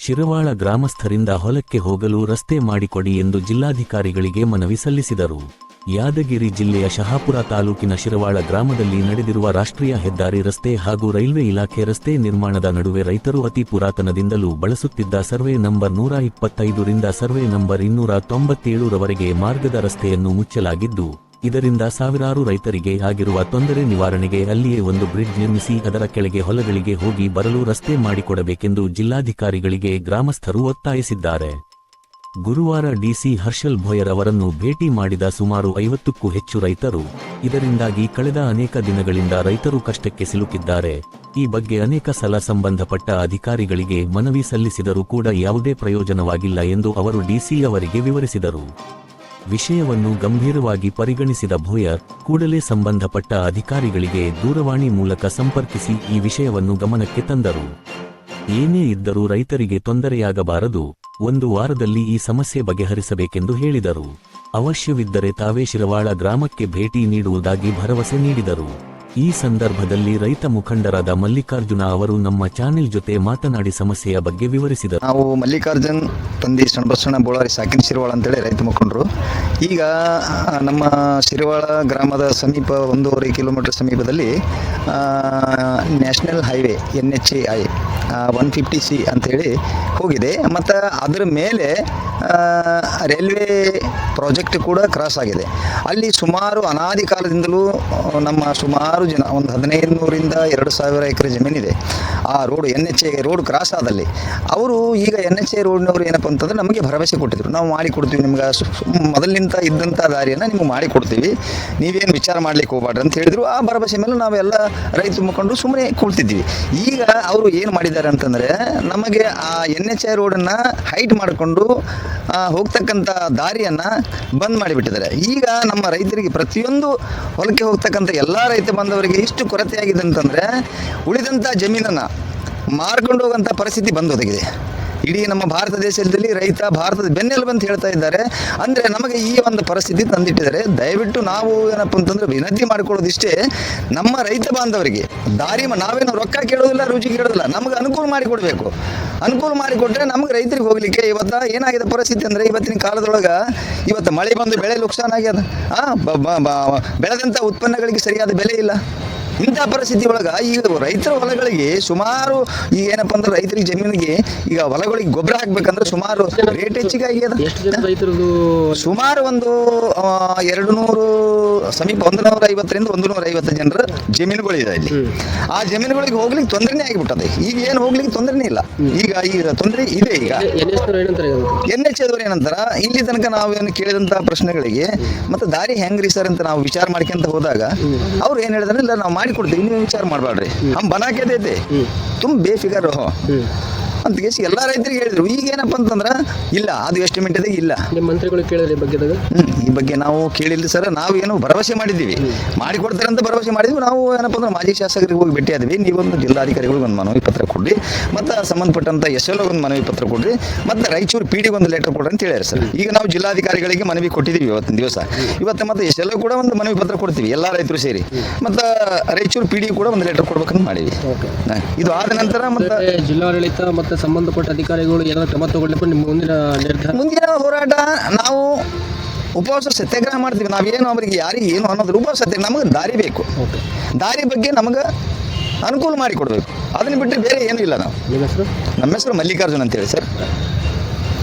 ಶಿರವಾಳ ಗ್ರಾಮಸ್ಥರಿಂದ ಹೊಲಕ್ಕೆ ಹೋಗಲು ರಸ್ತೆ ಮಾಡಿಕೊಡಿ ಎಂದು ಜಿಲ್ಲಾಧಿಕಾರಿಗಳಿಗೆ ಮನವಿ ಸಲ್ಲಿಸಿದರು. ಯಾದಗಿರಿ ಜಿಲ್ಲೆಯ ಶಹಾಪುರ ತಾಲೂಕಿನ ಶಿರವಾಳ ಗ್ರಾಮದಲ್ಲಿ ನಡೆದಿರುವ ರಾಷ್ಟ್ರೀಯ ಹೆದ್ದಾರಿ ರಸ್ತೆ ಹಾಗೂ ರೈಲ್ವೆ ಇಲಾಖೆ ರಸ್ತೆ ನಿರ್ಮಾಣದ ನಡುವೆ ರೈತರು ಅತಿ ಪುರಾತನದಿಂದಲೂ ಬಳಸುತ್ತಿದ್ದ ಸರ್ವೆ ನಂಬರ್ 125 ರಿಂದ ಸರ್ವೆ ನಂಬರ್ 297 ರವರೆಗೆ ಮಾರ್ಗದ ರಸ್ತೆಯನ್ನು ಮುಚ್ಚಲಾಗಿದ್ದು, ಇದರಿಂದ ಸಾವಿರಾರು ರೈತರಿಗೆ ಆಗಿರುವ ತೊಂದರೆ ನಿವಾರಣೆಗೆ ಅಲ್ಲಿಯೇ ಒಂದು ಬ್ರಿಡ್ಜ್ ನಿರ್ಮಿಸಿ ಅದರ ಕೆಳಗೆ ಹೊಲಗಳಿಗೆ ಹೋಗಿ ಬರಲು ರಸ್ತೆ ಮಾಡಿಕೊಡಬೇಕೆಂದು ಜಿಲ್ಲಾಧಿಕಾರಿಗಳಿಗೆ ಗ್ರಾಮಸ್ಥರು ಒತ್ತಾಯಿಸಿದ್ದಾರೆ. ಗುರುವಾರ ಡಿಸಿ ಹರ್ಷಲ್ ಭೋಯರ್ ಅವರನ್ನು ಭೇಟಿ ಮಾಡಿದ ಸುಮಾರು 50ಕ್ಕೂ ಹೆಚ್ಚು ರೈತರು, ಇದರಿಂದಾಗಿ ಕಳೆದ ಅನೇಕ ದಿನಗಳಿಂದ ರೈತರು ಕಷ್ಟಕ್ಕೆ ಸಿಲುಕಿದ್ದಾರೆ. ಈ ಬಗ್ಗೆ ಅನೇಕ ಸಲ ಸಂಬಂಧಪಟ್ಟ ಅಧಿಕಾರಿಗಳಿಗೆ ಮನವಿ ಸಲ್ಲಿಸಿದರೂ ಕೂಡ ಯಾವುದೇ ಪ್ರಯೋಜನವಾಗಿಲ್ಲ ಎಂದು ಅವರು ಡಿಸಿ ಅವರಿಗೆ ವಿವರಿಸಿದರು. ವಿಷಯವನ್ನು ಗಂಭೀರವಾಗಿ ಪರಿಗಣಿಸಿದ ಭೋಯರ್ ಕೂಡಲೇ ಸಂಬಂಧಪಟ್ಟ ಅಧಿಕಾರಿಗಳಿಗೆ ದೂರವಾಣಿ ಮೂಲಕ ಸಂಪರ್ಕಿಸಿ ಈ ವಿಷಯವನ್ನು ಗಮನಕ್ಕೆ ತಂದರು. ಏನೇ ಇದ್ದರೂ ರೈತರಿಗೆ ತೊಂದರೆಯಾಗಬಾರದು, ಒಂದು ವಾರದಲ್ಲಿ ಈ ಸಮಸ್ಯೆ ಬಗೆಹರಿಸಬೇಕೆಂದು ಹೇಳಿದರು. ಅವಶ್ಯವಿದ್ದರೆ ತಾವೇ ಶಿರವಾಳ ಗ್ರಾಮಕ್ಕೆ ಭೇಟಿ ನೀಡುವುದಾಗಿ ಭರವಸೆ ನೀಡಿದರು. ಈ ಸಂದರ್ಭದಲ್ಲಿ ರೈತ ಮುಖಂಡರಾದ ಮಲ್ಲಿಕಾರ್ಜುನ ಅವರು ನಮ್ಮ ಚಾನೆಲ್ ಜೊತೆ ಮಾತನಾಡಿ ಸಮಸ್ಯೆಯ ಬಗ್ಗೆ ವಿವರಿಸಿದರು. ನಾವು ಮಲ್ಲಿಕಾರ್ಜುನ್ ತಂದಿ ಸಣ್ಣಬಸಣ್ಣ ಬೋಳಾರಿ ಸಾಕಿನ ಶಿರವಾಳ ಅಂತೇಳಿ ರೈತ ಮುಖಂಡರು. ಈಗ ನಮ್ಮ ಶಿರವಾಳ ಗ್ರಾಮದ ಸಮೀಪ 1.5 ಕಿಲೋಮೀಟರ್ ಸಮೀಪದಲ್ಲಿ ನ್ಯಾಷನಲ್ ಹೈವೇ NHAI 150C ಅಂತೇಳಿ ಹೋಗಿದೆ. ಮತ್ತು ಅದರ ಮೇಲೆ ರೈಲ್ವೆ ಪ್ರಾಜೆಕ್ಟ್ ಕೂಡ ಕ್ರಾಸ್ ಆಗಿದೆ. ಅಲ್ಲಿ ಸುಮಾರು ಅನಾದಿ ಕಾಲದಿಂದಲೂ ನಮ್ಮ ಸುಮಾರು ಜನ ಒಂದು 1500 ರಿಂದ 2000 ಎಕರೆ ಜಮೀನಿದೆ. ಆ ರೋಡ್ NHAI ರೋಡ್ ಕ್ರಾಸ್ ಆದಲ್ಲಿ ಅವರು ಈಗ NHAI ರೋಡ್ನವರು ಏನಪ್ಪ ಅಂತಂದ್ರೆ ನಮಗೆ ಭರವಸೆ ಕೊಟ್ಟಿದ್ರು, ನಾವು ಮಾಡಿಕೊಡ್ತೀವಿ, ನಿಮ್ಗೆ ಮೊದಲಿನಿಂದ ಇದ್ದಂಥ ದಾರಿಯನ್ನು ನಿಮ್ಗೆ ಮಾಡಿಕೊಡ್ತೀವಿ, ನೀವೇನು ವಿಚಾರ ಮಾಡ್ಲಿಕ್ಕೆ ಹೋಗ್ಬಾರ್ದು ಅಂತ ಹೇಳಿದ್ರು. ಆ ಭರವಸೆ ಮೇಲೆ ನಾವೆಲ್ಲ ರೈತ ಮುಖಂಡರು ಸುಮ್ಮನೆ ಕೂಳ್ತಿದ್ವಿ. ಈಗ ಅವರು ಏನು ಮಾಡಿದ್ದಾರೆ ಅಂತಂದರೆ ನಮಗೆ ಆ NHAI ರೋಡನ್ನು ಹೈಟ್ ಮಾಡಿಕೊಂಡು ಹೋಗ್ತಕ್ಕಂಥ ದಾರಿಯನ್ನು ಬಂದ್ ಮಾಡಿಬಿಟ್ಟಿದ್ದಾರೆ. ಈಗ ನಮ್ಮ ರೈತರಿಗೆ ಪ್ರತಿಯೊಂದು ಹೊಲಕ್ಕೆ ಹೋಗ್ತಕ್ಕಂಥ ಎಲ್ಲ ರೈತ ಬಂದವರಿಗೆ ಇಷ್ಟು ಕೊರತೆ ಆಗಿದೆ ಅಂತಂದರೆ ಉಳಿದಂಥ ಜಮೀನನ್ನು ಮಾರ್ಕೊಂಡು ಹೋಗೋಂಥ ಪರಿಸ್ಥಿತಿ ಬಂದೊದಗಿದೆ. ಇಡೀ ನಮ್ಮ ಭಾರತ ದೇಶದಲ್ಲಿ ರೈತ ಭಾರತದ ಬೆನ್ನೆಲುಬು ಅಂತ ಹೇಳ್ತಾ ಇದ್ದಾರೆ. ಅಂದರೆ ನಮಗೆ ಈ ಒಂದು ಪರಿಸ್ಥಿತಿ ತಂದಿಟ್ಟಿದ್ದಾರೆ. ದಯವಿಟ್ಟು ನಾವು ಏನಪ್ಪ ಅಂತಂದ್ರೆ ವಿನಂತಿ ಮಾಡಿಕೊಳ್ಳೋದಿಷ್ಟೇ, ನಮ್ಮ ರೈತ ಬಾಂಧವರಿಗೆ ದಾರಿ ನಾವೇನು ರೊಕ್ಕ ಕೇಳೋದಿಲ್ಲ, ರುಚಿ ಕೇಳೋದಿಲ್ಲ, ನಮಗೆ ಅನುಕೂಲ ಮಾಡಿಕೊಡ್ಬೇಕು. ಅನುಕೂಲ ಮಾಡಿಕೊಟ್ರೆ ನಮಗೆ ರೈತರಿಗೆ ಹೋಗ್ಲಿಕ್ಕೆ ಇವತ್ತು ಏನಾಗಿದೆ ಪರಿಸ್ಥಿತಿ ಅಂದರೆ ಇವತ್ತಿನ ಕಾಲದೊಳಗೆ ಇವತ್ತು ಮಳೆ ಬಂದು ಬೆಳೆ ನುಕ್ಸಾನ ಆಗ್ಯದ. ಬೆಳೆದಂಥ ಉತ್ಪನ್ನಗಳಿಗೆ ಸರಿಯಾದ ಬೆಲೆ ಇಲ್ಲ. ಇಂಥ ಪರಿಸ್ಥಿತಿ ಒಳಗೆ ಈಗ ರೈತರ ಹೊಲಗಳಿಗೆ ಸುಮಾರು ಈಗ ಏನಪ್ಪ ಅಂದ್ರೆ ರೈತರಿಗೆ ಜಮೀನಿಗೆ ಈಗ ಹೊಲಗಳಿಗೆ ಗೊಬ್ಬರ ಹಾಕ್ಬೇಕಂದ್ರೆ ಸುಮಾರು ರೇಟ್ ಹೆಚ್ಚಿಗೆ ಆಗ್ಯದ. ಸುಮಾರು ಒಂದು 200 ಸಮೀಪ 150 ರಿಂದ 150 ಜನರ ಜಮೀನುಗಳಿದೆ ಇಲ್ಲಿ. ಆ ಜಮೀನುಗಳಿಗೆ ಹೋಗ್ಲಿಕ್ಕೆ ತೊಂದರೆನೇ ಆಗಿಬಿಟ್ಟದೆ. ಈಗ ಏನು ಹೋಗ್ಲಿಕ್ಕೆ ತೊಂದರೆನೇ ಇಲ್ಲ. ಈಗ ತೊಂದರೆ ಇದೆ. ಈಗ NHAI ಏನಂತಾರ ಇಲ್ಲಿ ತನಕ ನಾವು ಏನು ಕೇಳಿದಂಥ ಪ್ರಶ್ನೆಗಳಿಗೆ ಮತ್ತು ದಾರಿ ಹೆಂಗ್ರಿ ಸರ್ ಅಂತ ನಾವು ವಿಚಾರ ಮಾಡ್ಕೊಂತ ಹೋದಾಗ ಅವ್ರು ಏನು ಹೇಳಿದ್ರೆ ಇಲ್ಲ ನಾವು ಮಾಡಿಕೊಡ್ತೀವಿ, ನೀವು ವಿಚಾರ ಮಾಡಬೇಡ್ರಿ, ಹಮ್ ಬನಾಕೆ ದೇತೆ ತುಂಬ ಬೇಫಿಕರ್ ಅಂತ ಕೇಸಿ ಎಲ್ಲ ರೈತರಿಗೆ ಹೇಳಿದ್ರು. ಈಗ ಏನಪ್ಪ ಅಂತಂದ್ರೆ ಇಲ್ಲ, ಅದು ಎಸ್ಟಿಮೇಟ್ ಇದೆ ಇಲ್ಲ. ನಿಮ್ಮ ಮಂತ್ರಿಗಳು ಕೇಳಿದ್ರೆ ಈ ಬಗ್ಗೆ ಈ ಬಗ್ಗೆ ನಾವು ಕೇಳಿಲ್ಲ ಸರ್. ನಾವು ಏನು ಭರವಸೆ ಮಾಡಿದ್ದೀವಿ, ಮಾಡಿಕೊಡ್ತಾರೆ ಅಂತ ಭರವಸೆ ಮಾಡಿದ್ವಿ. ನಾವು ಏನಪ್ಪ ಅಂದ್ರೆ ಮಾಜಿ ಶಾಸಕರಿಗೆ ಹೋಗಿ ಭೇಟಿ ಆದ್ವಿ. ನೀವೊಂದು ಜಿಲ್ಲಾಧಿಕಾರಿಗಳಿಗೆ ಒಂದು ಮನವಿ ಪತ್ರ ಕೊಡ್ರಿ, ಮತ್ತು ಸಂಬಂಧಪಟ್ಟಂಥ SLO ಒಂದು ಮನವಿ ಪತ್ರ ಕೊಡ್ರಿ, ಮತ್ತು ರಾಯಚೂರು PD ಒಂದು ಲೆಟರ್ ಕೊಡ್ರಿ ಅಂತ ಹೇಳ್ಯಾರ ಸರ್. ಈಗ ನಾವು ಜಿಲ್ಲಾಧಿಕಾರಿಗಳಿಗೆ ಮನವಿ ಕೊಟ್ಟಿದ್ದೀವಿ ಇವತ್ತಿನ ದಿವಸ. ಇವತ್ತು ಮತ್ತು SLO ಕೂಡ ಒಂದು ಮನವಿ ಪತ್ರ ಕೊಡ್ತೀವಿ, ಎಲ್ಲ ರೈತರು ಸೇರಿ. ಮತ್ತು ರಾಯಚೂರು PD ಕೂಡ ಒಂದು ಲೆಟರ್ ಕೊಡ್ಬೇಕಂತ ಮಾಡೀವಿ. ಇದು ಆದ ನಂತರ ಮತ್ತು ಜಿಲ್ಲಾಡಳಿತ ಮತ್ತು ಸಂಬಂಧಪಟ್ಟ ಅಧಿಕಾರಿಗಳು ಏನಾದ್ರು ಕ್ರಮ ತಗೊಳ್ಳಿಕ್ಕೆ ನಿಮ್ಮ ಮುಂದಿನ ಹೋರಾಟ ನಾವು ಉಪವಾಸ ಸತ್ಯಾಗ್ರಹ ಮಾಡ್ತೀವಿ. ನಾವೇನು ಅವರಿಗೆ ಯಾರಿಗೆ ಏನು ಅನ್ನೋದು ಉಪವಾಸ ಸತ್ಯಾಗ್ರಹ. ನಮಗೆ ದಾರಿ ಬೇಕು, ದಾರಿ ಬಗ್ಗೆ ನಮಗೆ ಅನುಕೂಲ ಮಾಡಿಕೊಡ್ಬೇಕು. ಅದನ್ನು ಬಿಟ್ಟರೆ ಬೇರೆ ಏನೂ ಇಲ್ಲ. ನಾವು ನಮ್ಮ ಹೆಸರು ಮಲ್ಲಿಕಾರ್ಜುನ್ ಅಂತೇಳಿ ಸರ್.